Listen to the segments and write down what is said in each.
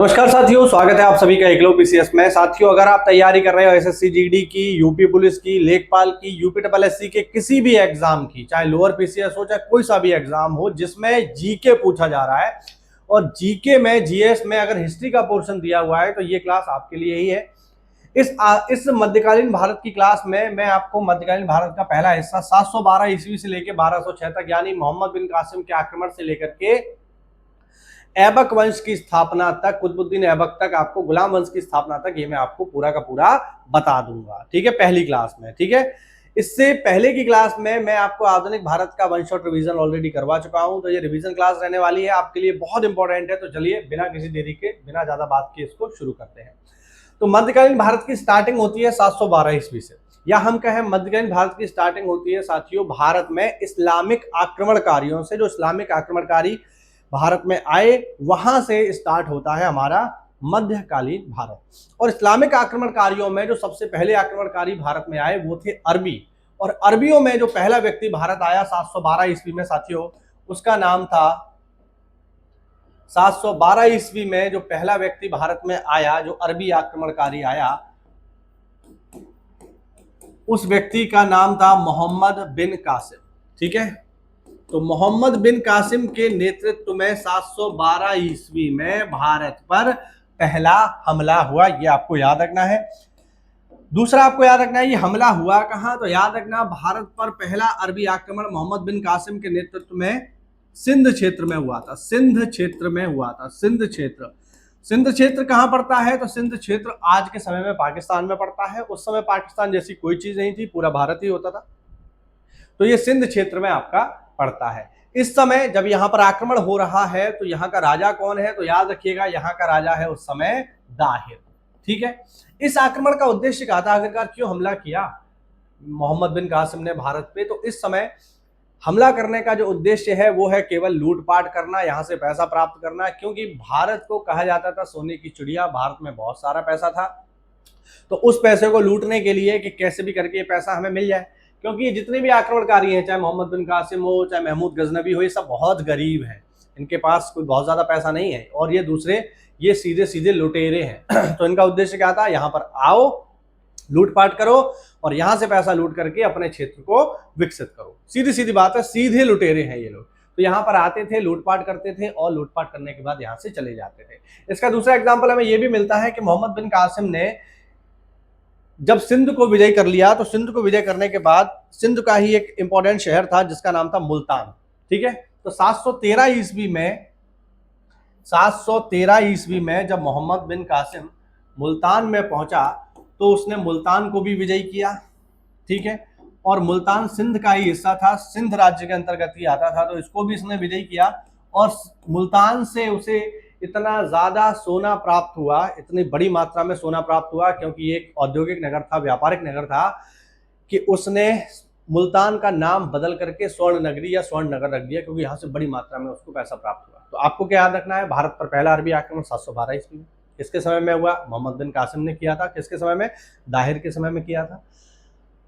नमस्कार साथियों, स्वागत है आप सभी का एकलव्य पीसीएस में। साथियों, अगर आप तैयारी कर रहे हो एसएससी जीडी की, यूपी पुलिस की, लेखपाल की, यूपी ट्रिपल एससी के किसी भी एग्जाम की, चाहे लोअर पीसीएस हो चाहे कोई सा भी एग्जाम हो जिसमें जीके पूछा जा रहा है, और जीके में जीएस में अगर हिस्ट्री का पोर्शन दिया हुआ है तो ये क्लास आपके लिए ही है। इस मध्यकालीन भारत की क्लास में मैं आपको मध्यकालीन भारत का पहला हिस्सा 712 ईस्वी से लेकर 1206 तक, यानी मोहम्मद बिन कासिम के आक्रमण से लेकर के ऐबक वंश की स्थापना तक, कुतुबुद्दीन ऐबक तक, आपको गुलाम वंश की स्थापना तक, ये मैं आपको पूरा का पूरा बता दूंगा। ठीक है, पहली क्लास में। ठीक है, इससे पहले की क्लास में मैं आपको आधुनिक भारत का वन शॉट रिवीजन ऑलरेडी करवा चुका हूं, तो ये रिवीजन क्लास रहने वाली है, आपके लिए बहुत इंपॉर्टेंट है। तो चलिए बिना किसी देरी के, बिना ज्यादा बात के इसको शुरू करते हैं। तो मध्यकालीन भारत की स्टार्टिंग होती है 712 ईस्वी से, या हम कहें मध्यकालीन भारत की स्टार्टिंग होती है साथियों भारत में इस्लामिक आक्रमणकारियों से। जो इस्लामिक आक्रमणकारी भारत में आए, वहां से स्टार्ट होता है हमारा मध्यकालीन भारत। और इस्लामिक आक्रमणकारियों में जो सबसे पहले आक्रमणकारी भारत में आए वो थे अरबी, और अरबियों में जो पहला व्यक्ति भारत आया 712 ईस्वी में साथियों, उसका नाम था 712 ईस्वी में जो पहला व्यक्ति भारत में आया, जो अरबी आक्रमणकारी आया, उस व्यक्ति का नाम था मोहम्मद बिन कासिम। ठीक है, तो मोहम्मद बिन कासिम के नेतृत्व में 712 ईस्वी में भारत पर पहला हमला हुआ, ये आपको याद रखना है। दूसरा आपको याद रखना है ये हमला हुआ कहां, तो याद रखना भारत पर पहला अरबी आक्रमण मोहम्मद बिन कासिम के नेतृत्व में सिंध क्षेत्र में हुआ था। सिंध क्षेत्र में हुआ था। सिंध क्षेत्र, सिंध क्षेत्र कहां पड़ता है, तो सिंध क्षेत्र आज के समय में पाकिस्तान में पड़ता है। उस समय पाकिस्तान जैसी कोई चीज नहीं थी, पूरा भारत ही होता था, तो ये सिंध क्षेत्र में आपका पड़ता है। इस समय जब यहां पर आक्रमण हो रहा है तो यहां का राजा कौन है, तो याद रखिएगा यहां का राजा है उस समय दाहिर। ठीक है, इस आक्रमण का उद्देश्य क्या था, आखिरकार क्यों हमला किया मोहम्मद बिन कासिम ने भारत पे, तो इस समय हमला करने का जो उद्देश्य है वो है केवल लूटपाट करना, यहां से पैसा प्राप्त करना, क्योंकि भारत को कहा जाता था सोने की चिड़िया, भारत में बहुत सारा पैसा था। तो उस पैसे को लूटने के लिए कि कैसे भी करके ये पैसा हमें मिल जाए, क्योंकि जितने भी आक्रमणकारी हैं, चाहे मोहम्मद बिन कासिम हो चाहे महमूद गजनवी हो, ये सब बहुत गरीब हैं, इनके पास कोई बहुत ज्यादा पैसा नहीं है, और ये दूसरे ये सीधे सीधे लुटेरे हैं। तो इनका उद्देश्य क्या था, यहाँ पर आओ, लूटपाट करो और यहाँ से पैसा लूट करके अपने क्षेत्र को विकसित करो। सीधी सीधी बात है, सीधे लुटेरे हैं ये लोग। तो यहाँ पर आते थे, लूटपाट करते थे, और लूटपाट करने के बाद यहाँ से चले जाते थे। इसका दूसरा एग्जाम्पल हमें ये भी मिलता है कि मोहम्मद बिन कासिम ने जब सिंध को विजय कर लिया, तो सिंध को विजय करने के बाद सिंध का ही एक इंपॉर्टेंट शहर था जिसका नाम था मुल्तान। ठीक है, तो 713 ईस्वी में जब मोहम्मद बिन कासिम मुल्तान में पहुंचा तो उसने मुल्तान को भी विजय किया। ठीक है, और मुल्तान सिंध का ही हिस्सा था, सिंध राज्य के अंतर्गत ही आता था, तो इसको भी इसने विजय किया। और मुल्तान से उसे इतना ज्यादा सोना प्राप्त हुआ, इतनी बड़ी मात्रा में सोना प्राप्त हुआ, क्योंकि एक औद्योगिक नगर था, व्यापारिक नगर था, कि उसने मुल्तान का नाम बदल करके स्वर्ण नगरी या स्वर्ण नगर रख दिया, क्योंकि यहाँ से बड़ी मात्रा में उसको पैसा प्राप्त हुआ। तो आपको क्या याद रखना है, भारत पर पहला अरबी आक्रमण 712 ईस्वी में किसके समय में हुआ, मोहम्मद बिन कासिम ने किया था। किसके समय में, दाहिर के समय में किया था।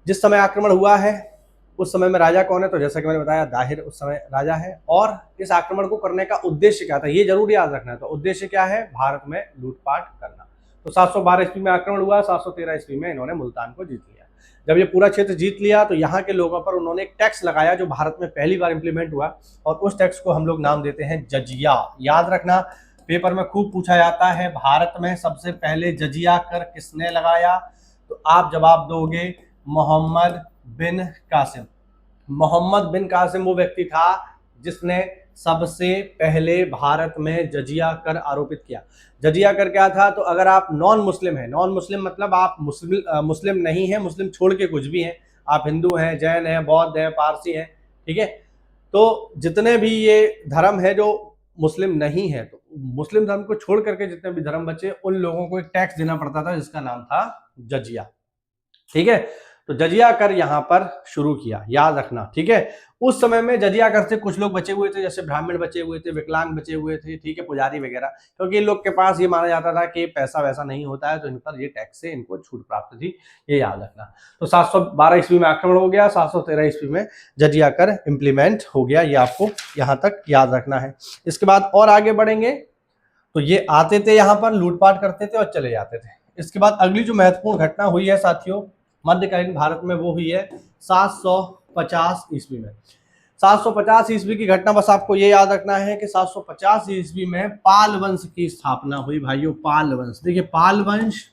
जिस समय आक्रमण हुआ है उस समय में राजा कौन है, तो जैसा कि मैंने बताया दाहिर उस समय राजा है। और इस आक्रमण को करने का उद्देश्य क्या था, ये जरूर याद रखना है। तो उद्देश्य क्या है, भारत में लूटपाट करना। तो 712 ईस्वी में आक्रमण हुआ, 713 ईस्वी में इन्होंने मुल्तान को जीत लिया। जब ये पूरा क्षेत्र जीत लिया तो यहाँ के लोगों पर उन्होंने एक टैक्स लगाया जो भारत में पहली बार इंप्लीमेंट हुआ, और उस टैक्स को हम लोग नाम देते हैं जजिया। याद रखना, पेपर में खूब पूछा जाता है, भारत में सबसे पहले जजिया कर किसने लगाया, तो आप जवाब दोगे मोहम्मद बिन कासिम। मोहम्मद बिन कासिम वो व्यक्ति था जिसने सबसे पहले भारत में जजिया कर आरोपित किया। जजिया कर क्या था, तो अगर आप नॉन मुस्लिम हैं, नॉन मुस्लिम मतलब आप मुस्लिम नहीं है, मुस्लिम छोड़ के कुछ भी हैं, आप हिंदू हैं, जैन हैं, बौद्ध हैं, पारसी हैं, ठीक है, तो जितने भी ये धर्म है जो मुस्लिम नहीं है, तो मुस्लिम धर्म को छोड़ करके जितने भी धर्म बचे, उन लोगों को एक टैक्स देना पड़ता था जिसका नाम था जजिया। ठीक है, तो जजिया कर यहां पर शुरू किया, याद रखना। ठीक है, उस समय में जजिया कर से कुछ लोग बचे हुए थे, जैसे ब्राह्मण बचे हुए थे, विकलांग बचे हुए थे, ठीक है, पुजारी वगैरह, क्योंकि इन लोग के पास ये माना जाता था कि पैसा वैसा नहीं होता है, तो इन पर ये टैक्स से इनको छूट प्राप्त थी, ये याद रखना। तो 712 ईस्वी में आक्रमण हो गया, 713 ईस्वी में जजिया कर इंप्लीमेंट हो गया, ये आपको यहाँ तक याद रखना है। इसके बाद और आगे बढ़ेंगे तो ये आते थे यहाँ पर, लूटपाट करते थे और चले जाते थे। इसके बाद अगली जो महत्वपूर्ण घटना हुई है साथियों मध्यकालीन भारत में, वो हुई है 750 ईस्वी में। 750 ईस्वी की घटना, बस आपको ये याद रखना है कि 750 ईस्वी में पाल वंश की स्थापना हुई भाइयों। पाल वंश, देखिए पाल वंश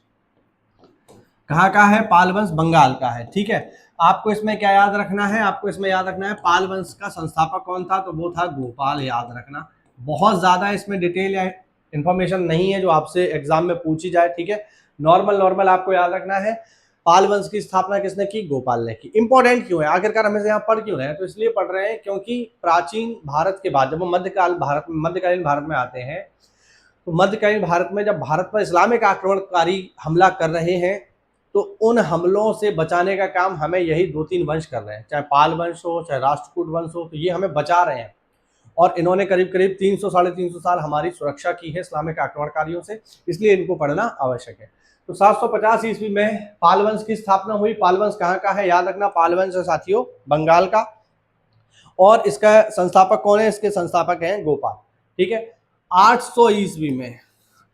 कहाँ का है? पाल वंश बंगाल का है, ठीक है। आपको इसमें क्या याद रखना है? आपको इसमें याद रखना है पाल वंश का संस्थापक कौन था, तो वो था गोपाल, याद रखना। बहुत ज्यादा इसमें डिटेल या इंफॉर्मेशन नहीं है जो आपसे एग्जाम में पूछी जाए, ठीक है। नॉर्मल नॉर्मल आपको याद रखना है पाल वंश की स्थापना किसने की? गोपाल ने की। इंपॉर्टेंट क्यों है, आखिरकार हमें यहाँ पढ़ क्यों रहे हैं? तो इसलिए पढ़ रहे हैं क्योंकि प्राचीन भारत के बाद जब हम मध्यकालीन भारत में आते हैं, तो मध्यकालीन भारत में जब भारत पर इस्लामिक आक्रमणकारी हमला कर रहे हैं, तो उन हमलों से बचाने का काम हमें यही 2-3 वंश कर रहे हैं, चाहे पाल वंश हो चाहे राष्ट्रकूट वंश हो, तो ये हमें बचा रहे हैं। और इन्होंने करीब करीब 300-350 साल हमारी सुरक्षा की है इस्लामिक आक्रमणकारियों से, इसलिए इनको पढ़ना आवश्यक है। तो 750 ईस्वी में पाल वंश की स्थापना हुई। पाल वंश कहाँ का है? याद रखना, पाल वंश है साथियों बंगाल का, और इसका संस्थापक कौन है? इसके संस्थापक हैं गोपाल, ठीक है। 800 ईस्वी में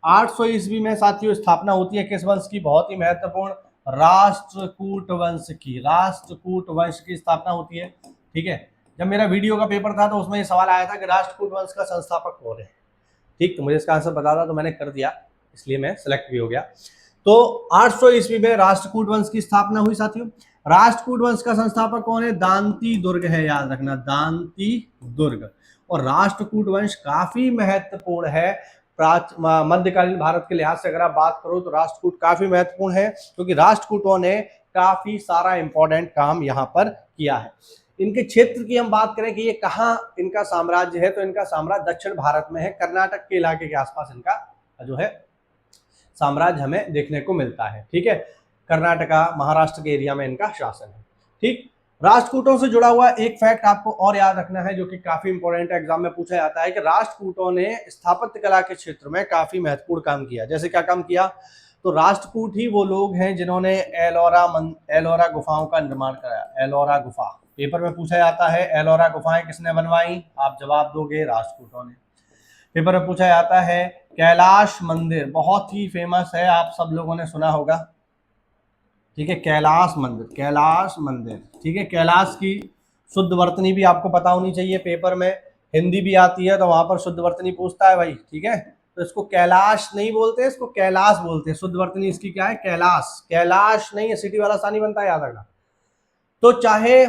800 ईस्वी में साथियों स्थापना होती है किस वंश की? बहुत ही महत्वपूर्ण, राष्ट्रकूट वंश की। राष्ट्रकूट वंश की स्थापना होती है, ठीक है। जब मेरा वीडियो का पेपर था तो उसमें ये सवाल आया था कि राष्ट्रकूट वंश का संस्थापक कौन है, ठीक। तो मुझे इसका आंसर पता था तो मैंने कर दिया, इसलिए मैं सिलेक्ट भी हो गया। तो 800 ईस्वी में राष्ट्रकूट वंश की स्थापना हुई साथियों। राष्ट्रकूट वंश का संस्थापक कौन है? दांती दुर्ग है, याद रखना, दांती दुर्ग। और राष्ट्रकूट वंश काफी महत्वपूर्ण है मध्यकालीन भारत के लिहाज से। अगर आप बात करो तो राष्ट्रकूट काफी महत्वपूर्ण है, क्योंकि राष्ट्रकूटों ने काफी सारा इंपॉर्टेंट काम यहाँ पर किया है। इनके क्षेत्र की हम बात करें कि ये कहाँ इनका साम्राज्य है, तो इनका साम्राज्य दक्षिण भारत में है, कर्नाटक के इलाके के आसपास इनका जो है साम्राज्य हमें देखने को मिलता है, ठीक है। कर्नाटका महाराष्ट्र के एरिया में इनका शासन है, ठीक। राष्ट्रकूटों से जुड़ा हुआ एक फैक्ट आपको और याद रखना है जो कि काफी इंपॉर्टेंट है, एग्जाम में पूछा जाता है कि राष्ट्रकूटों ने स्थापत्य कला के क्षेत्र में काफी महत्वपूर्ण काम किया। जैसे क्या काम किया? तो राष्ट्रकूट ही वो लोग हैं जिन्होंने एलोरा गुफाओं का निर्माण कराया। एलोरा गुफा पेपर में पूछा जाता है, एलोरा गुफाएं किसने बनवाई? आप जवाब दोगे राष्ट्रकूटों ने। पेपर में पूछा जाता है कैलाश मंदिर, बहुत ही फेमस है, आप सब लोगों ने सुना होगा, ठीक है। कैलाश मंदिर, ठीक है। कैलाश की शुद्ध वर्तनी भी आपको पता होनी चाहिए, पेपर में हिंदी भी आती है तो वहां पर शुद्ध वर्तनी पूछता है भाई, ठीक है। तो इसको कैलाश नहीं बोलते, इसको कैलाश बोलते हैं। शुद्ध वर्तनी इसकी क्या है? कैलाश। कैलाश नहीं है, सिटी वाला सा नहीं बनता, याद रखना। तो चाहे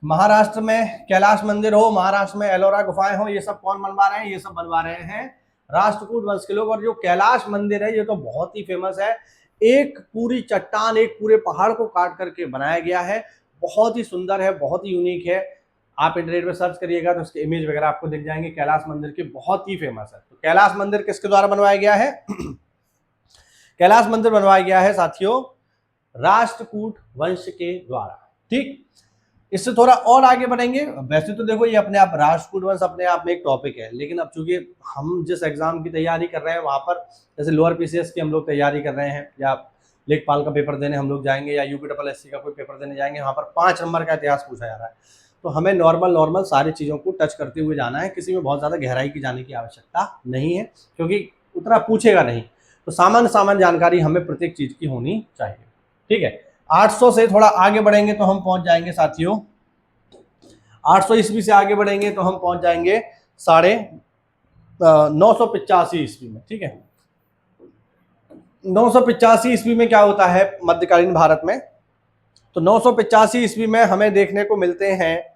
महाराष्ट्र में कैलाश मंदिर हो, महाराष्ट्र में एलोरा गुफाएं हो, ये सब कौन बनवा रहे हैं? ये सब बनवा रहे हैं राष्ट्रकूट वंश के लोग। और जो कैलाश मंदिर है ये तो बहुत ही फेमस है, एक पूरी चट्टान, एक पूरे पहाड़ को काट करके बनाया गया है, बहुत ही सुंदर है, बहुत ही यूनिक है। आप इंटरनेट पे सर्च करिएगा तो उसके इमेज वगैरह आपको दिख जाएंगे कैलाश मंदिर के, बहुत ही फेमस है। तो कैलाश मंदिर किसके द्वारा बनवाया गया है? कैलाश मंदिर बनवाया गया है साथियों राष्ट्रकूट वंश के द्वारा, ठीक। इससे थोड़ा और आगे बढ़ेंगे। वैसे तो देखो ये अपने आप राष्ट्रकूट वंश अपने आप में एक टॉपिक है, लेकिन अब चूंकि हम जिस एग्जाम की तैयारी कर रहे हैं वहां पर, जैसे लोअर पीसीएस की हम लोग तैयारी कर रहे हैं, या लेखपाल का पेपर देने हम लोग जाएंगे, या यूपीएससी का कोई पेपर देने जाएंगे, वहां पर 5 नंबर का इतिहास पूछा जा रहा है। तो हमें नॉर्मल सारी चीज़ों को टच करते हुए जाना है, किसी में बहुत ज़्यादा गहराई की जाने की आवश्यकता नहीं है, क्योंकि उतना पूछेगा नहीं। तो सामान्य जानकारी हमें प्रत्येक चीज़ की होनी चाहिए, ठीक है। 800 से थोड़ा आगे बढ़ेंगे तो हम पहुंच जाएंगे साथियों, 800 ईस्वी से आगे बढ़ेंगे तो हम पहुंच जाएंगे 985 ईस्वी में, ठीक है। 985 ईस्वी में क्या होता है मध्यकालीन भारत में? तो 985 ईस्वी में हमें देखने को मिलते हैं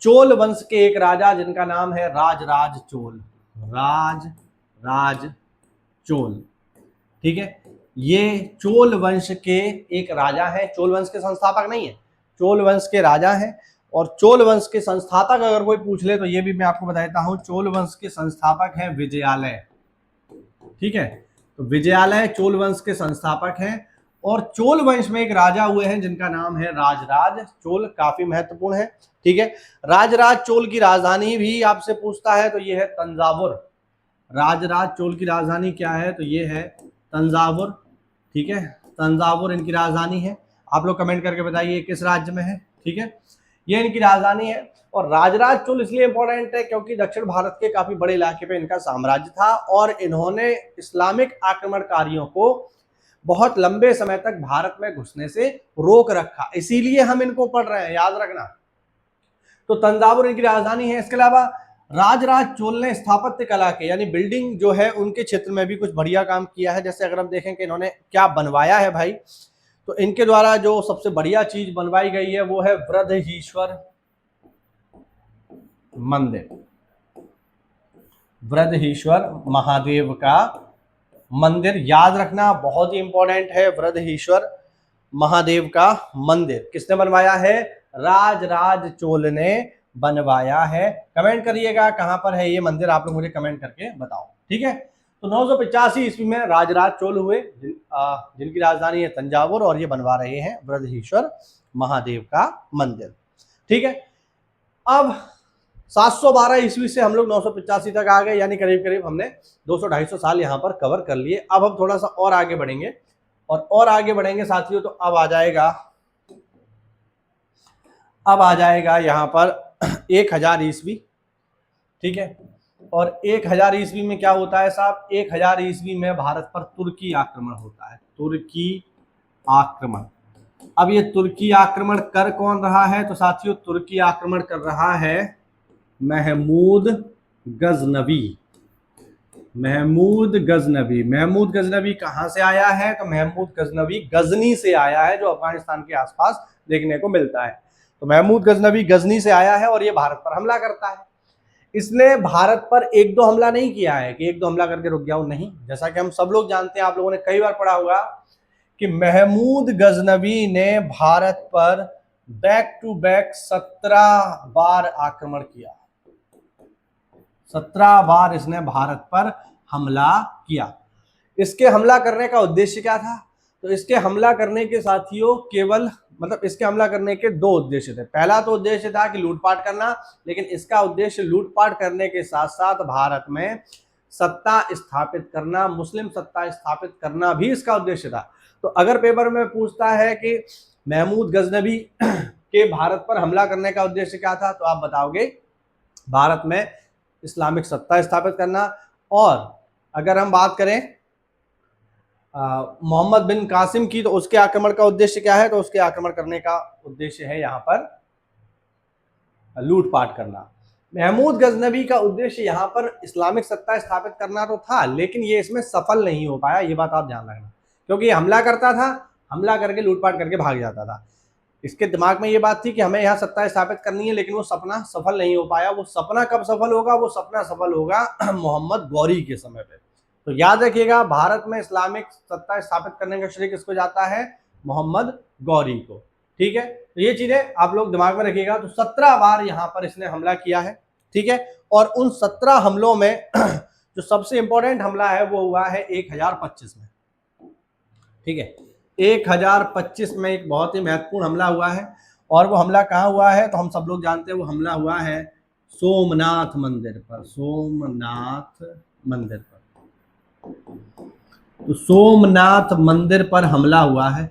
चोल वंश के एक राजा जिनका नाम है राजराज चोल। राजराज चोल, ठीक है। ये चोल वंश के एक राजा है, चोल वंश के संस्थापक नहीं है, चोल वंश के राजा हैं। और चोल वंश के संस्थापक अगर कोई पूछ ले तो ये भी मैं आपको बता देता हूं, चोल वंश के संस्थापक हैं विजयालय, ठीक है। तो विजयालय चोल वंश के संस्थापक हैं। और चोल वंश में एक राजा हुए हैं जिनका नाम है राजराज चोल, काफी महत्वपूर्ण है, ठीक है। राजराज चोल की राजधानी भी आपसे पूछता है तो ये है तंजावुर। राजराज चोल की राजधानी क्या है? तो ये है तंजावुर, ठीक है। तंजावुर इनकी राजधानी है। आप लोग कमेंट करके बताइए किस राज्य में है, ठीक है। ये इनकी राजधानी है। और राजराज चोल इसलिए इंपॉर्टेंट है क्योंकि दक्षिण भारत के काफी बड़े इलाके पे इनका साम्राज्य था और इन्होंने इस्लामिक आक्रमणकारियों को बहुत लंबे समय तक भारत में घुसने से रोक रखा, इसीलिए हम इनको पढ़ रहे हैं, याद रखना। तो तंजावुर इनकी राजधानी है। इसके अलावा राजराज चोल ने स्थापत्य कला के यानी बिल्डिंग जो है उनके क्षेत्र में भी कुछ बढ़िया काम किया है। जैसे अगर हम देखें कि इन्होंने क्या बनवाया है भाई, तो इनके द्वारा जो सबसे बढ़िया चीज बनवाई गई है वो है वृद्धीश्वर मंदिर, वृद्धीश्वर महादेव का मंदिर, याद रखना बहुत ही इंपॉर्टेंट है। वृद्धीश्वर महादेव का मंदिर किसने बनवाया है? राजराज चोल ने बनवाया है। कमेंट करिएगा कहां पर है ये मंदिर, आप लोग मुझे कमेंट करके बताओ, ठीक है। तो 985 ईस्वी में राजराज चोल हुए जिनकी राजधानी है तंजावुर, और ये बनवा रहे हैं वृद्धीश्वर महादेव का मंदिर, ठीक है। अब 712 ईस्वी से हम लोग 985 तक आ गए, यानी करीब करीब हमने 200-250 साल यहाँ पर कवर कर लिए। अब हम थोड़ा सा और आगे बढ़ेंगे, और आगे बढ़ेंगे साथियों, तो अब आ जाएगा यहाँ पर 1000 ईस्वी, ठीक है। और 1000 ईस्वी में क्या होता है साहब? 1000 ईस्वी में भारत पर तुर्की आक्रमण होता है, तुर्की आक्रमण। अब ये तुर्की आक्रमण कर कौन रहा है? तो साथियों तुर्की आक्रमण कर रहा है महमूद गजनवी। महमूद गजनवी, महमूद गजनवी कहां से आया है? तो महमूद गजनवी गजनी से आया है, जो अफगानिस्तान के आसपास देखने को मिलता है। तो महमूद गजनवी गजनी से आया है और ये भारत पर हमला करता है। इसने भारत पर एक दो हमला नहीं किया है कि एक दो हमला करके रुक गया, नहीं। जैसा कि हम सब लोग जानते हैं, आप लोगों ने कई बार पढ़ा होगा कि महमूद गजनवी ने भारत पर बैक टू बैक 17 बार आक्रमण किया। 17 बार इसने भारत पर हमला किया। इसके हमला करने का उद्देश्य क्या था? तो इसके हमला करने के साथियों केवल इसके हमला करने के दो उद्देश्य थे। पहला तो उद्देश्य था कि लूटपाट करना, लेकिन इसका उद्देश्य लूटपाट करने के साथ साथ भारत में सत्ता स्थापित करना, मुस्लिम सत्ता स्थापित करना भी इसका उद्देश्य था। तो अगर पेपर में पूछता है कि महमूद गजनवी के भारत पर हमला करने का उद्देश्य क्या था, तो आप बताओगे भारत में इस्लामिक सत्ता स्थापित करना। और अगर हम बात करें मोहम्मद बिन कासिम की, तो उसके आक्रमण का उद्देश्य क्या है? तो उसके आक्रमण करने का उद्देश्य है यहाँ पर लूटपाट करना। महमूद गजनवी का उद्देश्य यहाँ पर इस्लामिक सत्ता स्थापित करना तो था, लेकिन ये इसमें सफल नहीं हो पाया, ये बात आप ध्यान रखना। क्योंकि हमला करता था, हमला करके लूटपाट करके भाग जाता था। इसके दिमाग में ये बात थी कि हमें यहाँ सत्ता स्थापित करनी है, लेकिन वो सपना सफल नहीं हो पाया। वो सपना कब सफल होगा? वो सपना सफल होगा मोहम्मद गौरी के समय पे। तो याद रखिएगा, भारत में इस्लामिक सत्ता स्थापित करने का श्रेय किसको जाता है? मोहम्मद गौरी को, ठीक है। तो ये चीजें आप लोग दिमाग में रखिएगा। तो 17 बार यहाँ पर इसने हमला किया है, ठीक है। और उन 17 हमलों में जो सबसे इंपॉर्टेंट हमला है वो हुआ है 1025 में, ठीक है। 1025 में एक बहुत ही महत्वपूर्ण हमला हुआ है। और वो हमला कहाँ हुआ है? तो हम सब लोग जानते हैं, वो हमला हुआ है सोमनाथ मंदिर पर, सोमनाथ मंदिर पर। तो सोमनाथ मंदिर पर हमला हुआ है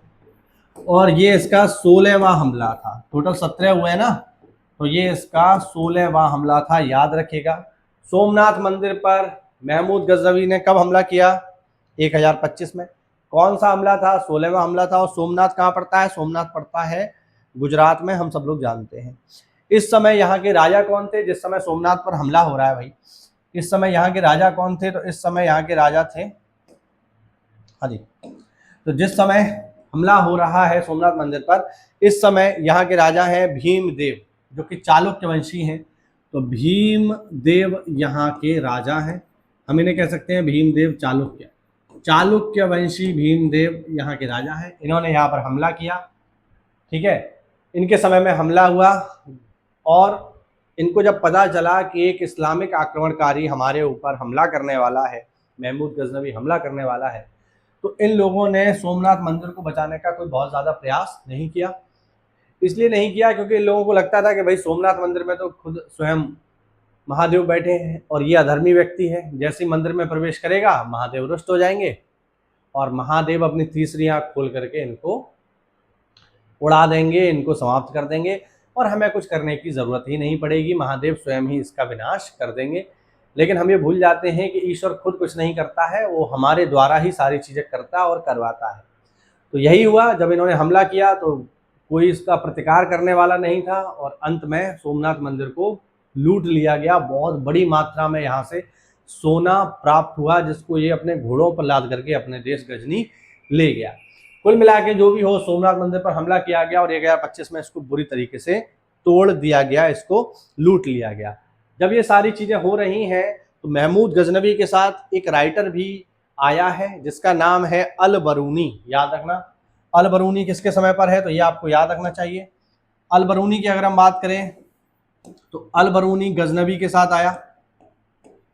और ये इसका 16वां हमला था। टोटल 17 हुए ना, तो ये इसका 16वां हमला था, याद रखिएगा। सोमनाथ मंदिर पर महमूद गजनवी ने कब हमला किया? 1025 में। कौन सा हमला था? 16वां हमला था। और सोमनाथ कहाँ पड़ता है? सोमनाथ पड़ता है गुजरात में, हम सब लोग जानते हैं। इस समय यहाँ के राजा कौन थे जिस समय सोमनाथ पर हमला हो रहा है भाई? इस समय यहाँ के राजा कौन थे? तो इस समय यहाँ के राजा थे, हाँ जी, तो जिस समय हमला हो रहा है सोमनाथ मंदिर पर, इस समय यहाँ के राजा हैं भीमदेव, जो कि चालुक्य वंशी हैं। तो भीमदेव यहाँ के राजा हैं, हम इन्हें कह सकते हैं भीमदेव चालुक्य। चालुक्य वंशी भीमदेव यहाँ के राजा हैं। इन्होंने यहाँ पर हमला किया, ठीक है। इनके समय में हमला हुआ और इनको जब पता चला कि एक इस्लामिक आक्रमणकारी हमारे ऊपर हमला करने वाला है, महमूद गजनवी हमला करने वाला है, तो इन लोगों ने सोमनाथ मंदिर को बचाने का कोई बहुत ज़्यादा प्रयास नहीं किया। इसलिए नहीं किया क्योंकि इन लोगों को लगता था कि भाई सोमनाथ मंदिर में तो खुद स्वयं महादेव बैठे हैं और ये अधर्मी व्यक्ति है, जैसे ही मंदिर में प्रवेश करेगा महादेव रुष्ट हो जाएंगे और महादेव अपनी तीसरी आंख खोल करके इनको उड़ा देंगे, इनको समाप्त कर देंगे। और हमें कुछ करने की ज़रूरत ही नहीं पड़ेगी, महादेव स्वयं ही इसका विनाश कर देंगे। लेकिन हम ये भूल जाते हैं कि ईश्वर खुद कुछ नहीं करता है, वो हमारे द्वारा ही सारी चीज़ें करता और करवाता है। तो यही हुआ, जब इन्होंने हमला किया तो कोई इसका प्रतिकार करने वाला नहीं था और अंत में सोमनाथ मंदिर को लूट लिया गया। बहुत बड़ी मात्रा में यहाँ से सोना प्राप्त हुआ, जिसको ये अपने घोड़ों पर लाद करके अपने देश गजनी ले गया। कुल मिला के जो भी हो, सोमनाथ मंदिर पर हमला किया गया और 1025 में इसको बुरी तरीके से तोड़ दिया गया, इसको लूट लिया गया। जब ये सारी चीज़ें हो रही हैं तो महमूद गजनवी के साथ एक राइटर भी आया है जिसका नाम है अल बरूनी। याद रखना, अल बरूनी किसके समय पर है, तो ये आपको याद रखना चाहिए। अल बरूनी की अगर हम बात करें तो अल बरूनी गजनवी के साथ आया,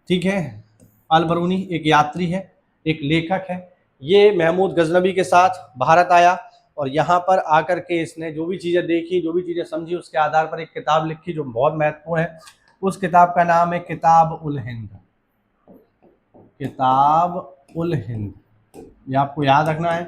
ठीक है। अल बरूनी एक यात्री है, एक लेखक है। ये महमूद गजनवी के साथ भारत आया और यहाँ पर आकर के इसने जो भी चीज़ें देखी, जो भी चीज़ें समझी, उसके आधार पर एक किताब लिखी जो बहुत महत्वपूर्ण है। उस किताब का नाम है किताब उल हिंद। किताब उल हिंद, ये आपको याद रखना है।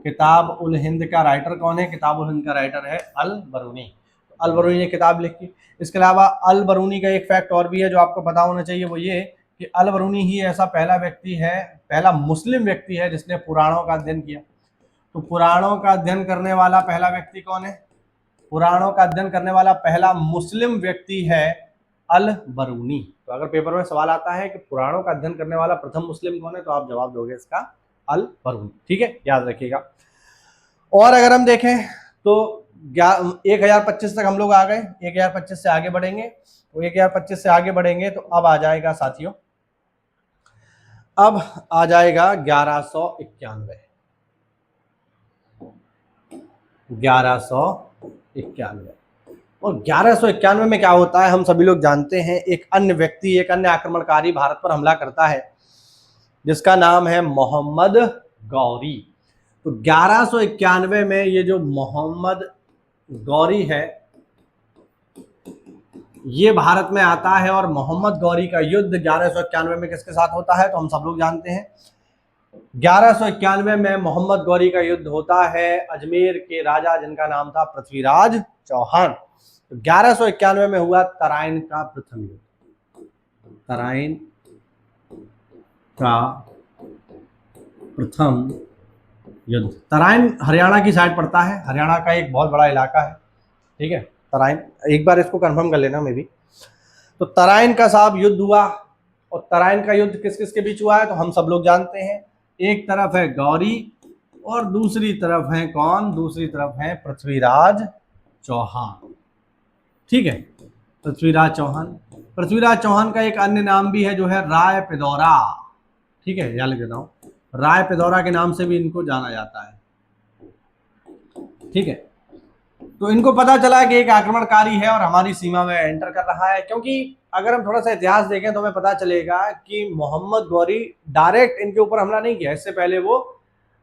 किताब उल हिंद का राइटर कौन है? किताब उल हिंद का राइटर है अल बरूनी। तो अल बरूनी ने किताब लिखी। इसके अलावा अल बरूनी का एक फैक्ट और भी है जो आपको पता होना चाहिए, वो ये कि अल बरूनी ही ऐसा पहला व्यक्ति है, पहला मुस्लिम व्यक्ति है जिसने पुराणों का अध्ययन किया। तो पुराणों का अध्ययन करने वाला पहला व्यक्ति कौन है? पुराणों का अध्ययन करने वाला पहला मुस्लिम व्यक्ति है अल बरूनी। तो अगर पेपर में सवाल आता है कि पुराणों का अध्ययन करने वाला प्रथम मुस्लिम कौन है, तो आप जवाब दोगे इसका अल बरूनी, ठीक है, याद रखिएगा। और अगर हम देखें तो 1025 तक हम लोग आ गए। 1025 से आगे बढ़ेंगे, तो 1025 से आगे बढ़ेंगे तो अब आ जाएगा साथियों, अब आ जाएगा 1191। 1191 और 1191 में क्या होता है हम सभी लोग जानते हैं। एक अन्य व्यक्ति, एक अन्य आक्रमणकारी भारत पर हमला करता है जिसका नाम है मोहम्मद गौरी। तो 1191 में ये जो मोहम्मद गौरी है ये भारत में आता है और मोहम्मद गौरी का युद्ध 1191 में किसके साथ होता है, तो हम सब लोग जानते हैं। 1191 में मोहम्मद गौरी का युद्ध होता है अजमेर के राजा जिनका नाम था पृथ्वीराज चौहान। तो 1191 में हुआ तराइन का प्रथम युद्ध। तराइन का प्रथम युद्ध। तराइन हरियाणा की साइड पड़ता है, हरियाणा का एक बहुत बड़ा इलाका है, ठीक है। तराइन, एक बार इसको कंफर्म कर लेना में भी। तो तराइन का साहब युद्ध हुआ और तराइन का युद्ध किस किस के बीच हुआ है, तो हम सब लोग जानते हैं। एक तरफ है गौरी और दूसरी तरफ है कौन? दूसरी तरफ है पृथ्वीराज चौहान, ठीक है, पृथ्वीराज चौहान। पृथ्वीराज चौहान का एक अन्य नाम भी है जो है राय पिदौरा, ठीक है, याद लिख देता हूं, राय पिदौरा के नाम से भी इनको जाना जाता है, ठीक है। तो इनको पता चला कि एक आक्रमणकारी है और हमारी सीमा में एंटर कर रहा है, क्योंकि अगर हम थोड़ा सा इतिहास देखें तो हमें पता चलेगा कि मोहम्मद गौरी डायरेक्ट इनके ऊपर हमला नहीं किया। इससे पहले वो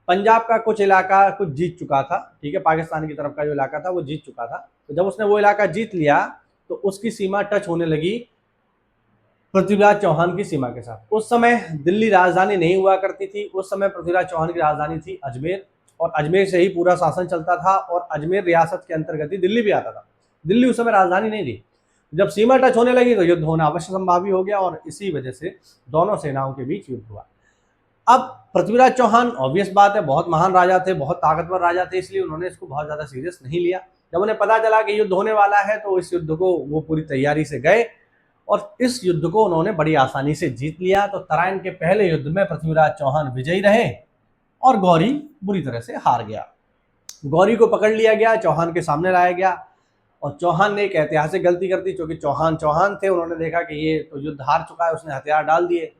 पंजाब का कुछ इलाका कुछ जीत चुका था, ठीक है, पाकिस्तान की तरफ का जो इलाका था वो जीत चुका था। तो जब उसने वो इलाका जीत लिया तो उसकी सीमा टच होने लगी पृथ्वीराज चौहान की सीमा के साथ। उस समय दिल्ली राजधानी नहीं हुआ करती थी, उस समय पृथ्वीराज चौहान की राजधानी थी अजमेर और अजमेर से ही पूरा शासन चलता था और अजमेर रियासत के अंतर्गत ही दिल्ली भी आता था। दिल्ली उस समय राजधानी नहीं थी। जब सीमा टच होने लगी तो युद्ध होना अवश्य संभावी हो गया और इसी वजह से दोनों सेनाओं के बीच युद्ध हुआ। अब पृथ्वीराज चौहान ऑब्वियस बात है बहुत महान राजा थे, बहुत ताकतवर राजा थे, इसलिए उन्होंने इसको बहुत ज़्यादा सीरियस नहीं लिया। जब उन्हें पता चला कि युद्ध होने वाला है तो इस युद्ध को वो पूरी तैयारी से गए और इस युद्ध को उन्होंने बड़ी आसानी से जीत लिया। तो तराइन के पहले युद्ध में पृथ्वीराज चौहान विजयी रहे और गौरी बुरी तरह से हार गया। गौरी को पकड़ लिया गया, चौहान के सामने लाया गया और चौहान ने एक ऐतिहासिक गलती कर दी, क्योंकि चौहान थे, उन्होंने देखा कि ये तो युद्ध हार चुका है, उसने हथियार डाल दिए।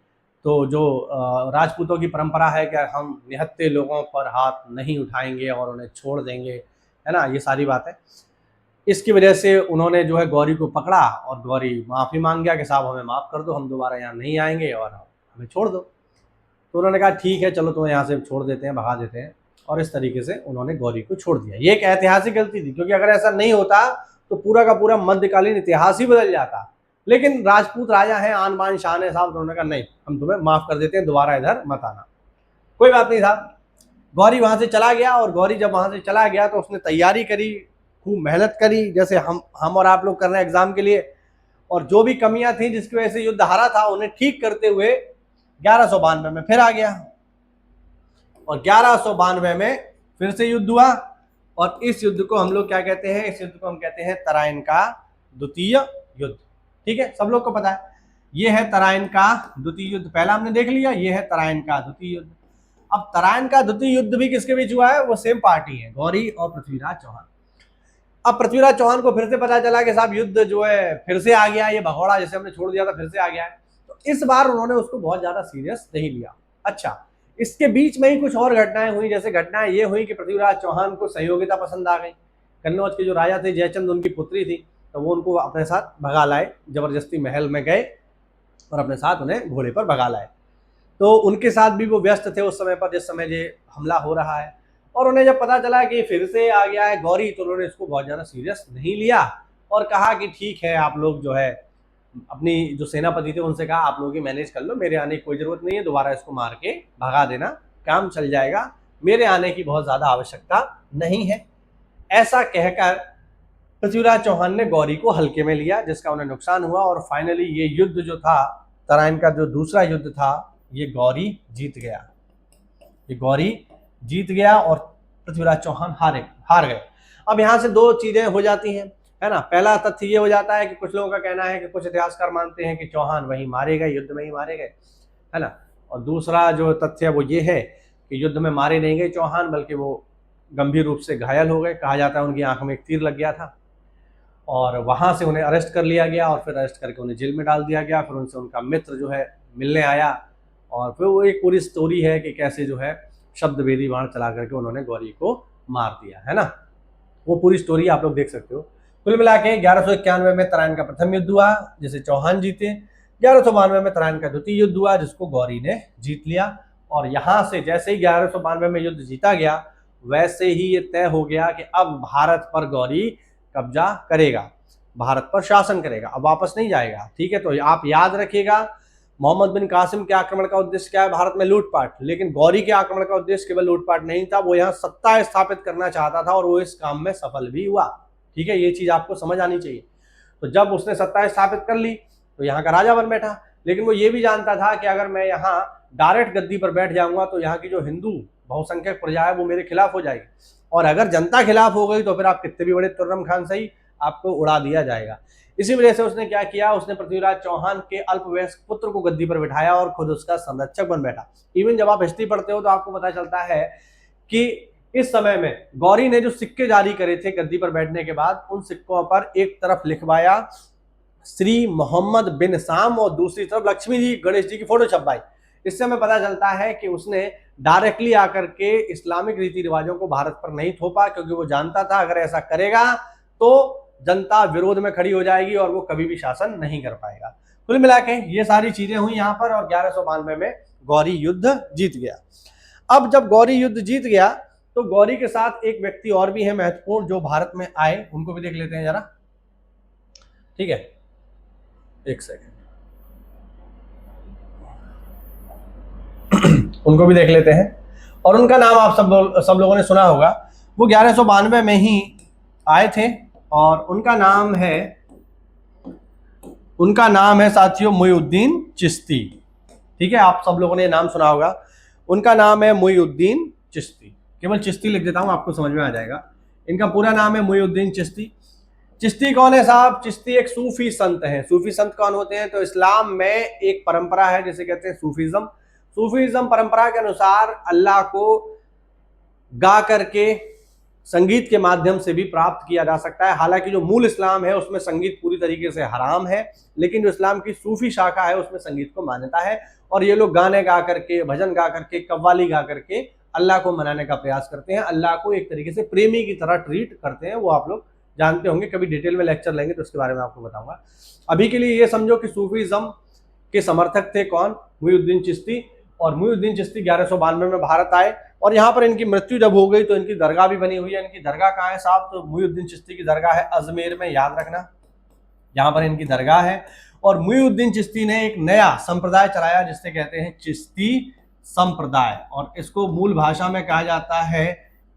तो जो राजपूतों की परंपरा है कि हम निहत्थे लोगों पर हाथ नहीं उठाएंगे और उन्हें छोड़ देंगे, है ना, ये सारी बातें, इसकी वजह से उन्होंने जो है गौरी को पकड़ा और गौरी माफ़ी मांग गया कि साहब हमें माफ़ कर दो, हम दोबारा यहाँ नहीं आएंगे और हमें छोड़ दो। तो उन्होंने कहा ठीक है चलो तुम्हें यहाँ से छोड़ देते हैं, भगा देते हैं, और इस तरीके से उन्होंने गौरी को छोड़ दिया। ये एक ऐतिहासिक गलती थी, क्योंकि अगर ऐसा नहीं होता तो पूरा का पूरा मध्यकालीन इतिहास ही बदल जाता। लेकिन राजपूत राजा हैं, आन बान शान है साहब, उन्होंने कहा नहीं हम तुम्हें माफ़ कर देते हैं, दोबारा इधर मत आना। कोई बात नहीं साहब, गौरी वहाँ से चला गया और गौरी जब वहाँ से चला गया तो उसने तैयारी करी खूब मेहनत करी, जैसे हम और आप लोग कर रहे हैं एग्जाम के लिए, और जो भी कमियां थी जिसकी वजह से युद्ध हारा था उन्हें ठीक करते हुए 1192 में फिर आ गया, और 1192 में फिर से युद्ध हुआ। और इस युद्ध को हम लोग क्या कहते हैं? इस युद्ध को हम कहते हैं तराइन का द्वितीय युद्ध। ठीक है, सब लोग को पता है ये है तराइन का द्वितीय युद्ध। पहला हमने देख लिया, ये है तराइन का द्वितीय युद्ध। अब तराइन का द्वितीय युद्ध भी किसके बीच हुआ है? वो सेम पार्टी है, गौरी और पृथ्वीराज चौहान। अब पृथ्वीराज चौहान को फिर से पता चला कि साहब युद्ध जो है फिर से आ गया, ये भगोड़ा जैसे हमने छोड़ दिया था फिर से आ गया है, तो इस बार उन्होंने उसको बहुत ज्यादा सीरियस नहीं लिया। अच्छा, इसके बीच में ही कुछ और घटनाएं हुई। जैसे घटनाएं ये हुई कि पृथ्वीराज चौहान को सहयोगिता पसंद आ गई। कन्नौज के जो राजा थे जयचंद, उनकी पुत्री थी, तो वो उनको अपने साथ भगा लाए, जबरदस्ती महल में गए और अपने साथ उन्हें घोड़े पर भगा लाए। तो उनके साथ भी वो व्यस्त थे उस समय पर जिस समय ये हमला हो रहा है। और उन्हें जब पता चला कि फिर से आ गया है गौरी, तो उन्होंने इसको बहुत ज़्यादा सीरियस नहीं लिया और कहा कि ठीक है, आप लोग जो है अपनी जो सेनापति थे उनसे कहा आप लोग ही मैनेज कर लो, मेरे आने की कोई ज़रूरत नहीं है, दोबारा इसको मार के भगा देना, काम चल जाएगा, मेरे आने की बहुत ज़्यादा आवश्यकता नहीं है। ऐसा कहकर पृथ्वीराज चौहान ने गौरी को हल्के में लिया, जिसका उन्हें नुकसान हुआ। और फाइनली ये युद्ध जो था, तराइन का जो दूसरा युद्ध था, ये गौरी जीत गया। ये गौरी जीत गया और पृथ्वीराज चौहान हार गए। अब यहाँ से दो चीजें हो जाती हैं, है ना। पहला तथ्य ये हो जाता है कि कुछ लोगों का कहना है कि कुछ इतिहासकार मानते हैं कि चौहान वहीं मारे गए, युद्ध में ही मारे गए, है ना। और दूसरा जो तथ्य है वो ये है कि युद्ध में मारे नहीं गए चौहान, बल्कि वो गंभीर रूप से घायल हो गए। कहा जाता है उनकी आंख में एक तीर लग गया था और वहां से उन्हें अरेस्ट कर लिया गया और फिर अरेस्ट करके उन्हें जेल में डाल दिया गया। फिर उनसे उनका मित्र जो है मिलने आया और फिर वो एक पूरी स्टोरी है कि कैसे जो है शब्द वेदी बाण चला करके उन्होंने गौरी को मार दिया, है ना। वो पूरी स्टोरी आप लोग देख सकते हो। कुल मिला के 1191 में तराइन का प्रथम युद्ध हुआ जिसे चौहान जीते। 1192 में तराइन का द्वितीय युद्ध हुआ जिसको गौरी ने जीत लिया। और यहाँ से जैसे ही 1192 में युद्ध जीता गया, वैसे ही ये तय हो गया कि अब भारत पर गौरी कब्जा करेगा, भारत पर शासन करेगा, अब वापस नहीं जाएगा। ठीक है, तो आप याद रखिएगा, मोहम्मद बिन कासिम के आक्रमण का उद्देश्य क्या है? भारत में लूटपाट। लेकिन गौरी के आक्रमण का उद्देश्य केवल लूटपाट नहीं था, वो यहाँ सत्ता स्थापित करना चाहता था और वो इस काम में सफल भी हुआ। ठीक है, ये चीज आपको समझ आनी चाहिए। तो जब उसने सत्ता स्थापित कर ली तो यहाँ का राजा बन बैठा, लेकिन वो ये भी जानता था कि अगर मैं यहाँ डायरेक्ट गद्दी पर बैठ जाऊंगा तो यहाँ की जो हिंदू बहुसंख्यक प्रजा है वो मेरे खिलाफ हो जाएगी, और अगर जनता खिलाफ हो गई तो फिर आप कितने भी बड़े तुर्रम खान सही, आपको उड़ा दिया जाएगा। इसी वजह से उसने क्या किया, उसने पृथ्वीराज चौहान के अल्पवयस्क पुत्र को गद्दी पर बिठाया और खुद उसका संरक्षक बन बैठा। इवन जब आप हिस्ट्री पढ़ते हो तो आपको पता चलता है कि इस समय में गौरी ने जो सिक्के जारी करे थे गद्दी पर बैठने के बाद, उन सिक्कों पर एक तरफ लिखवाया श्री मोहम्मद बिन साम और दूसरी तरफ लक्ष्मी जी गणेश जी की फोटो छपवाई। इससे हमें पता चलता है कि उसने डायरेक्टली आकर के इस्लामिक रीति रिवाजों को भारत पर नहीं थोपा, क्योंकि वो जानता था अगर ऐसा करेगा तो जनता विरोध में खड़ी हो जाएगी और वो कभी भी शासन नहीं कर पाएगा। कुल मिला के ये सारी चीजें हुई यहाँ पर और 1192 में गौरी युद्ध जीत गया। अब जब गौरी युद्ध जीत गया तो गौरी के साथ एक व्यक्ति और भी है महत्वपूर्ण जो भारत में आए, उनको भी देख लेते हैं जरा। ठीक है, एक सेकेंड, उनको भी देख लेते हैं। और उनका नाम आप सब लोगों ने सुना होगा। वो 1192 में ही आए थे और उनका नाम है साथियों मुईउद्दीन चिश्ती। ठीक है, आप सब लोगों ने नाम सुना होगा। उनका नाम है मुईउद्दीन चिश्ती, केवल चिश्ती लिख देता हूं आपको समझ में आ जाएगा। इनका पूरा नाम है मुईउद्दीन चिश्ती। चिश्ती कौन है साहब? चिश्ती एक सूफी संत हैं। सूफी संत कौन होते हैं? तो इस्लाम में एक परंपरा है जिसे कहते हैं सूफीज्म। सूफीज्म परंपरा के अनुसार अल्लाह को गा करके संगीत के माध्यम से भी प्राप्त किया जा सकता है। हालांकि जो मूल इस्लाम है उसमें संगीत पूरी तरीके से हराम है, लेकिन जो इस्लाम की सूफी शाखा है उसमें संगीत को मान्यता है। और ये लोग गाने गा करके, भजन गा करके, कव्वाली गा करके अल्लाह को मनाने का प्रयास करते हैं। अल्लाह को एक तरीके से प्रेमी की तरह ट्रीट करते हैं। वो आप लोग जानते होंगे, कभी डिटेल में लेक्चर लेंगे तो उसके बारे में आपको बताऊंगा। अभी के लिए ये समझो कि सूफीज्म के समर्थक थे कौन? मुईउद्दीन चिश्ती। और मुईउद्दीन चिश्ती 1192 में भारत आए और यहाँ पर इनकी मृत्यु जब हो गई तो इनकी दरगाह भी बनी हुई है। इनकी दरगाह कहाँ है साहब? तो मुईउद्दीन चिश्ती की दरगाह है अजमेर में, याद रखना, यहाँ पर इनकी दरगाह है। और मुईउद्दीन चिश्ती ने एक नया संप्रदाय चलाया जिससे कहते हैं चिश्ती संप्रदाय, और इसको मूल भाषा में कहा जाता है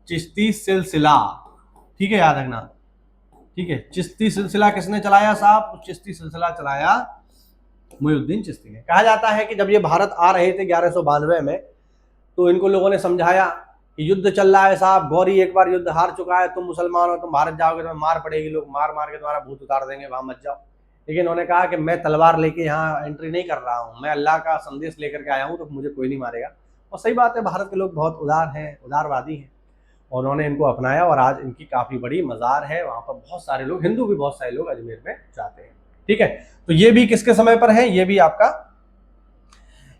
चिश्ती सिलसिला। ठीक है, याद रखना, ठीक है। चिश्ती सिलसिला किसने चलाया साहब? चिश्ती सिलसिला चलाया मुइनुद्दीन चिश्ती ने। कहा जाता है कि जब ये भारत आ रहे थे 1192 में, तो इनको लोगों ने समझाया कि युद्ध चल रहा है साहब, गौरी एक बार युद्ध हार चुका है, तुम मुसलमान हो, तुम भारत जाओगे तो मार पड़ेगी, लोग मार मार के तुम्हारा भूत उतार देंगे, वहां मत जाओ। लेकिन उन्होंने कहा कि मैं तलवार लेके यहाँ एंट्री नहीं कर रहा हूँ, मैं अल्लाह का संदेश लेकर के आया हूँ, तो मुझे कोई नहीं मारेगा। और सही बात है, भारत के लोग बहुत उदार हैं, उदारवादी हैं, और उन्होंने इनको अपनाया और आज इनकी काफ़ी बड़ी मज़ार है। वहाँ पर बहुत सारे लोग, हिंदू भी बहुत सारे लोग अजमेर में जाते हैं। ठीक है, तो ये भी किसके समय पर है? ये भी आपका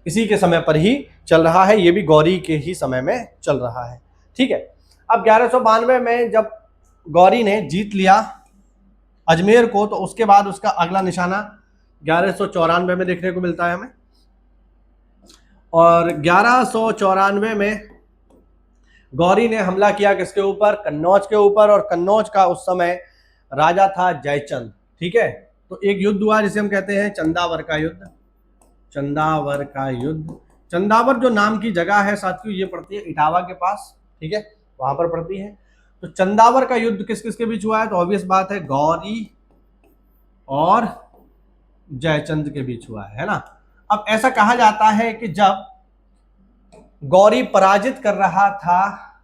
इसी के समय पर ही चल रहा है, ये भी गौरी के ही समय में चल रहा है। ठीक है, अब 1192 में जब गौरी ने जीत लिया अजमेर को, तो उसके बाद उसका अगला निशाना 1194 में देखने को मिलता है हमें। और 1194 में गौरी ने हमला किया किसके ऊपर? कन्नौज के ऊपर। और कन्नौज का उस समय राजा था जयचंद। ठीक है, तो एक युद्ध हुआ जिसे हम कहते हैं चंदावर का युद्ध। चंदावर का युद्ध, चंदावर जो नाम की जगह है साथियों, ये पड़ती है इटावा के पास। ठीक है, वहां पर पड़ती है। तो चंदावर का युद्ध किस किस के बीच हुआ है? तो ऑब्वियस बात है, गौरी और जयचंद के बीच हुआ है ना। अब ऐसा कहा जाता है कि जब गौरी पराजित कर रहा था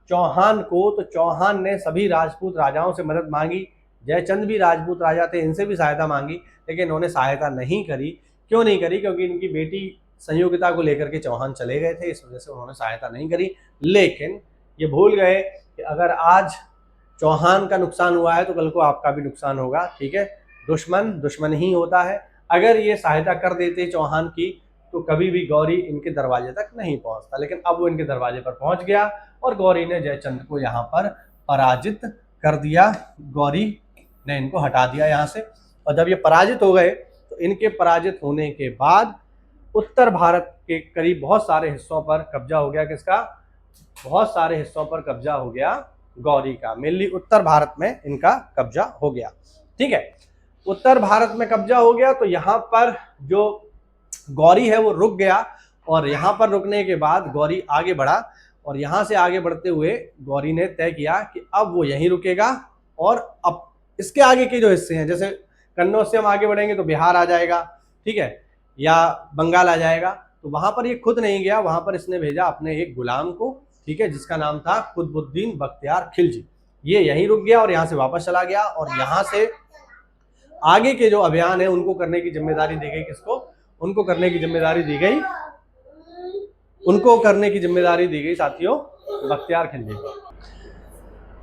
चौहान को, तो चौहान ने सभी राजपूत राजाओं से मदद मांगी। जयचंद भी राजपूत राजा थे, इनसे भी सहायता मांगी, लेकिन इन्होंने सहायता नहीं करी। क्यों नहीं करी? क्योंकि इनकी बेटी संयोगिता को लेकर के चौहान चले गए थे, इस वजह से उन्होंने सहायता नहीं करी। लेकिन ये भूल गए कि अगर आज चौहान का नुकसान हुआ है तो कल को आपका भी नुकसान होगा। ठीक है, दुश्मन दुश्मन ही होता है। अगर ये सहायता कर देते चौहान की, तो कभी भी गौरी इनके दरवाजे तक नहीं पहुंचता। लेकिन अब वो इनके दरवाजे पर पहुंच गया और गौरी ने जयचंद को यहाँ पर पराजित कर दिया। गौरी ने इनको हटा दिया यहाँ से। और जब ये पराजित हो गए, तो इनके पराजित होने के बाद उत्तर भारत के करीब बहुत सारे हिस्सों पर कब्जा हो गया। किसका? बहुत सारे हिस्सों पर कब्जा हो गया गौरी का। मेनली उत्तर भारत में इनका कब्जा हो गया। ठीक है, उत्तर भारत में कब्जा हो गया, तो यहाँ पर जो गौरी है वो रुक गया। और यहाँ पर रुकने के बाद गौरी आगे बढ़ा, और यहाँ से आगे बढ़ते हुए गौरी ने तय किया कि अब वो यहीं रुकेगा। और अब इसके आगे के जो हिस्से हैं, जैसे कन्नौज से हम आगे बढ़ेंगे तो बिहार आ जाएगा, ठीक है, या बंगाल आ जाएगा, तो वहां पर ये खुद नहीं गया, वहां पर इसने भेजा अपने एक गुलाम को, ठीक है, जिसका नाम था कुतुबुद्दीन बख्तियार खिलजी। ये यहीं रुक गया और यहाँ से वापस चला गया। और यहाँ से आगे के जो अभियान है उनको करने की जिम्मेदारी दी गई। किसको? उनको करने की जिम्मेदारी दी गई, उनको करने की जिम्मेदारी दी गई साथियों बख्तियार खिलजी को।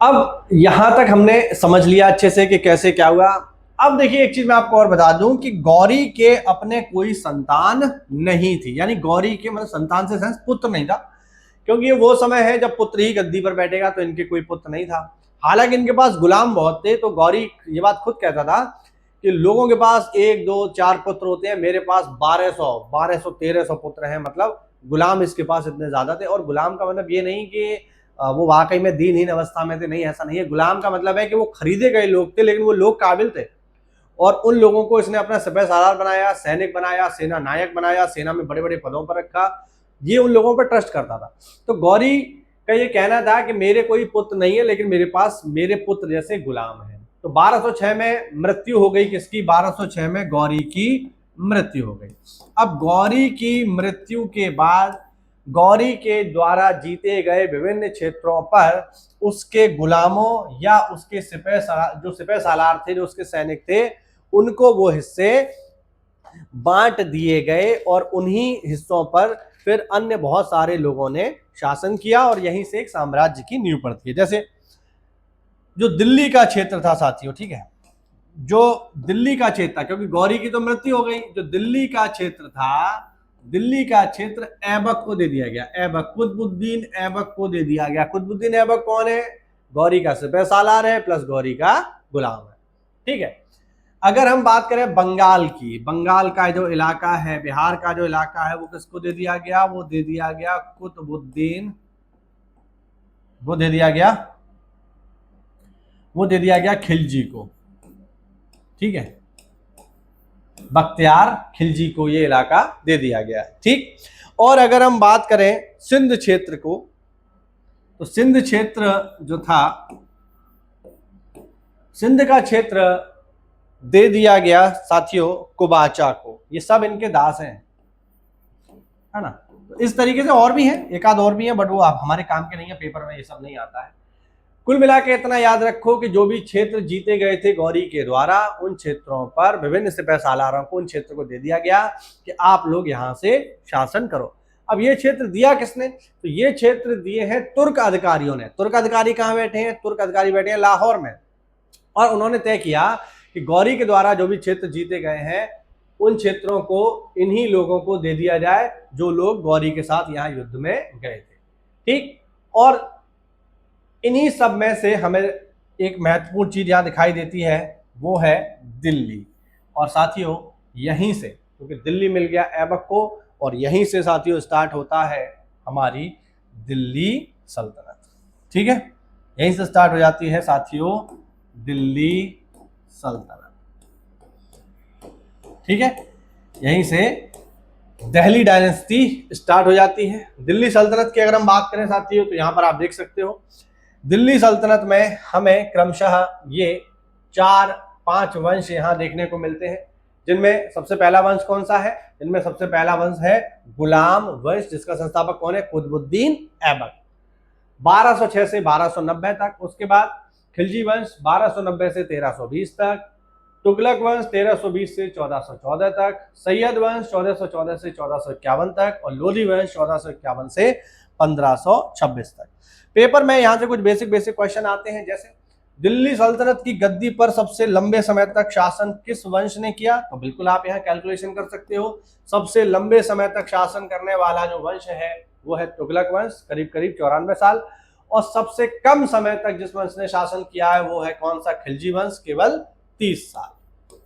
अब यहां तक हमने समझ लिया अच्छे से कि कैसे क्या हुआ। अब देखिए, एक चीज मैं आपको और बता दूं कि गौरी के अपने कोई संतान नहीं थी, यानी गौरी के मतलब संतान से सेंस पुत्र नहीं था, क्योंकि ये वो समय है जब पुत्र ही गद्दी पर बैठेगा, तो इनके कोई पुत्र नहीं था। हालांकि इनके पास गुलाम बहुत थे, तो गौरी ये बात खुद कहता था कि लोगों के पास 1, 2, 4 पुत्र होते हैं, मेरे पास 1200, 1300 पुत्र हैं। मतलब गुलाम इसके पास इतने ज्यादा थे। और गुलाम का मतलब ये नहीं कि वो वाकई में दीनहीन अवस्था में थे, नहीं, ऐसा नहीं है। गुलाम का मतलब है कि वो खरीदे गए लोग थे, लेकिन वो लोग काबिल थे, और उन लोगों को इसने अपना सिपह सालार बनाया, सैनिक बनाया, सेना नायक बनाया, सेना में बड़े बड़े पदों पर रखा। ये उन लोगों पर ट्रस्ट करता था। तो गौरी का ये कहना था कि मेरे कोई पुत्र नहीं है, लेकिन मेरे पास मेरे पुत्र जैसे गुलाम है। तो 1206 में मृत्यु हो गई किसकी? 1206 में गौरी की मृत्यु हो गई। अब गौरी की मृत्यु के बाद गौरी के द्वारा जीते गए विभिन्न क्षेत्रों पर उसके गुलामों या उसके जो सिपह सालार थे, जो उसके सैनिक थे, उनको वो हिस्से बांट दिए गए। और उन्हीं हिस्सों पर फिर अन्य बहुत सारे लोगों ने शासन किया, और यहीं से एक साम्राज्य की नींव पड़ती है। जैसे जो दिल्ली का क्षेत्र था साथियों, ठीक है, जो दिल्ली का क्षेत्र था, क्योंकि गौरी की तो मृत्यु हो गई, जो दिल्ली का क्षेत्र था, दिल्ली का क्षेत्र ऐबक को दे दिया गया। ऐबक, कुतुबुद्दीन ऐबक को दे दिया गया। कुतुबुद्दीन ऐबक कौन है? गौरी का सिपह सालार है, प्लस गौरी का गुलाम है। ठीक है, अगर हम बात करें बंगाल की, बंगाल का जो इलाका है, बिहार का जो इलाका है, वो किसको दे दिया गया? वो दे दिया गया कुतुबुद्दीन, वो दे दिया गया खिलजी को। ठीक है, बख्तियार खिलजी को ये इलाका दे दिया गया है। ठीक, और अगर हम बात करें सिंध क्षेत्र को, तो सिंध क्षेत्र जो था, सिंध का क्षेत्र दे दिया गया साथियों कुबाचा को। ये सब इनके दास हैं, है ना। तो इस तरीके से और भी हैं, एक आध और भी हैं, बट वो आप हमारे काम के नहीं है, पेपर में ये सब नहीं आता है। कुल मिला के इतना याद रखो कि जो भी क्षेत्र जीते गए थे गौरी के द्वारा, उन क्षेत्रों पर विभिन्न सिपह सालारों को उन क्षेत्र को दे दिया गया कि आप लोग यहां से शासन करो। अब ये क्षेत्र दिया किसने? तो ये क्षेत्र दिए हैं तुर्क अधिकारियों ने। तुर्क अधिकारी कहां बैठे हैं? तुर्क अधिकारी बैठे हैं लाहौर में, और उन्होंने तय किया कि गौरी के द्वारा जो भी क्षेत्र जीते गए हैं उन क्षेत्रों को इन्हीं लोगों को दे दिया जाए जो लोग गौरी के साथ यहाँ युद्ध में गए थे। ठीक, और इन्हीं सब में से हमें एक महत्वपूर्ण चीज यहाँ दिखाई देती है, वो है दिल्ली। और साथियों यहीं से, क्योंकि दिल्ली मिल गया ऐबक को, और यहीं से साथियों स्टार्ट होता है हमारी दिल्ली सल्तनत। ठीक है, यहीं से स्टार्ट हो जाती है साथियों दिल्ली सल्तनत। ठीक है, यहीं से दिल्ली डायनेस्टी स्टार्ट हो जाती है। दिल्ली सल्तनत की अगर हम बात करें साथियों, तो यहां पर आप देख सकते हो दिल्ली सल्तनत में हमें क्रमशः ये 4-5 वंश यहाँ देखने को मिलते हैं, जिनमें सबसे पहला वंश कौन सा है? जिनमें सबसे पहला वंश है गुलाम वंश, जिसका संस्थापक कौन है? कुतुबुद्दीन ऐबक, 1206 से 1290 तक। उसके बाद खिलजी वंश 1290 से 1320 तक, तुगलक वंश 1320 से 1414 तक, सैयद वंश 1414 से 1451 तक, और लोधी वंश 1451 से 1526 तक। पेपर में यहां से कुछ बेसिक क्वेश्चन आते हैं, जैसे दिल्ली सल्तनत की गद्दी पर सबसे लंबे समय तक शासन किस वंश ने किया? तो बिल्कुल आप यहाँ कैलकुलेशन कर सकते हो। सबसे लंबे समय तक शासन करने वाला जो वंश है वो है तुगलक वंश, करीब 94 साल। और सबसे कम समय तक जिस वंश ने शासन किया है वो है कौन सा? खिलजी वंश, केवल 30 साल।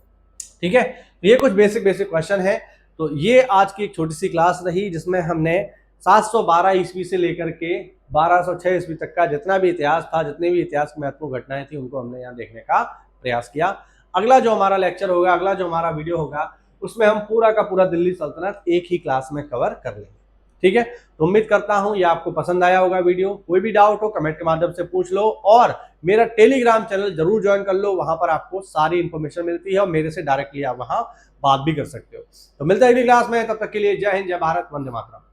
ठीक है, तो ये कुछ बेसिक क्वेश्चन है। तो ये आज की एक छोटी सी क्लास रही, जिसमें हमने 712 ईस्वी से लेकर के 1206 ईस्वी तक का जितना भी इतिहास था, जितनी भी इतिहास की महत्वपूर्ण घटनाएं थी, उनको हमने यहाँ देखने का प्रयास किया। अगला जो हमारा लेक्चर होगा, अगला जो हमारा वीडियो होगा, उसमें हम पूरा का पूरा दिल्ली सल्तनत एक ही क्लास में कवर कर लेंगे। ठीक है, तो उम्मीद करता हूं ये आपको पसंद आया होगा वीडियो। कोई भी डाउट हो कमेंट के माध्यम से पूछ लो, और मेरा टेलीग्राम चैनल जरूर ज्वाइन कर लो, वहां पर आपको सारी इंफॉर्मेशन मिलती है और मेरे से डायरेक्टली आप वहां बात भी कर सकते हो। तो मिलते हैं अगली क्लास में, तब तक के लिए जय हिंद, जय भारत, वंदे मातरम।